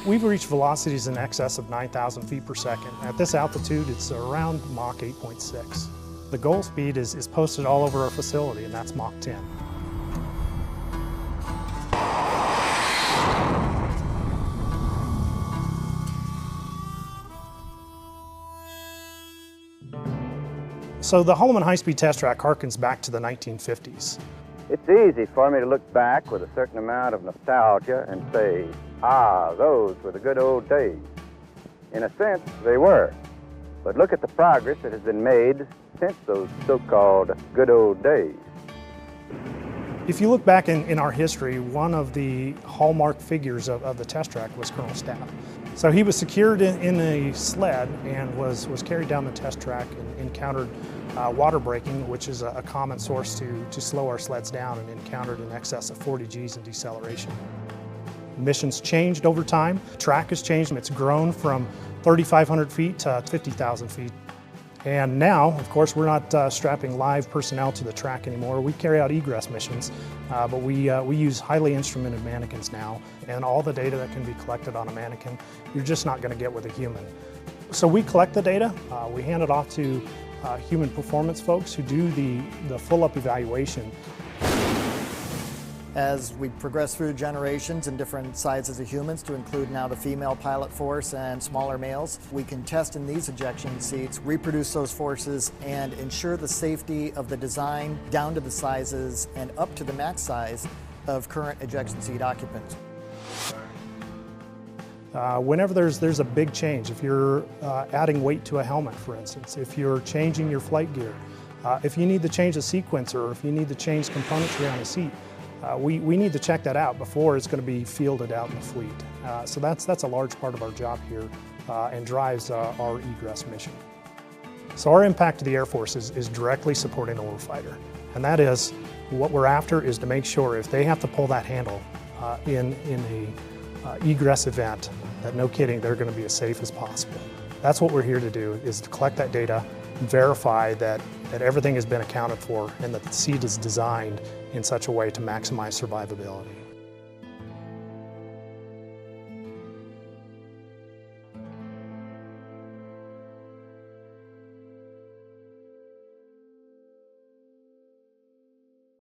We've reached velocities in excess of 9,000 feet per second. At this altitude, it's around Mach 8.6. The goal speed is posted all over our facility, and that's Mach 10. So the Holloman high-speed test track harkens back to the 1950s. It's easy for me to look back with a certain amount of nostalgia and say, ah, those were the good old days. In a sense, they were. But look at the progress that has been made since those so-called good old days. If you look back in our history, one of the hallmark figures of the test track was Colonel Staff. So he was secured in a sled and was carried down the test track and encountered water braking, which is a common source to slow our sleds down, and encountered in excess of 40 Gs in deceleration. Missions changed over time. Track has changed. It's grown from 3,500 feet to 50,000 feet. And now, of course, we're not strapping live personnel to the track anymore. We carry out egress missions, but we use highly instrumented mannequins now, and all the data that can be collected on a mannequin, you're just not going to get with a human. So we collect the data, we hand it off to human performance folks who do the full-up evaluation. As we progress through generations and different sizes of humans to include now the female pilot force and smaller males, we can test in these ejection seats, reproduce those forces, and ensure the safety of the design down to the sizes and up to the max size of current ejection seat occupants. Whenever there's a big change, if you're adding weight to a helmet, for instance, if you're changing your flight gear, if you need to change a sequencer, or if you need to change componentry on a seat, we need to check that out before it's going to be fielded out in the fleet. So that's a large part of our job here and drives our egress mission. So our impact to the Air Force is directly supporting the warfighter. And that is, what we're after is to make sure if they have to pull that handle in a egress event, that no kidding, they're going to be as safe as possible. That's what we're here to do, is to collect that data, verify that everything has been accounted for, and that the seat is designed in such a way to maximize survivability.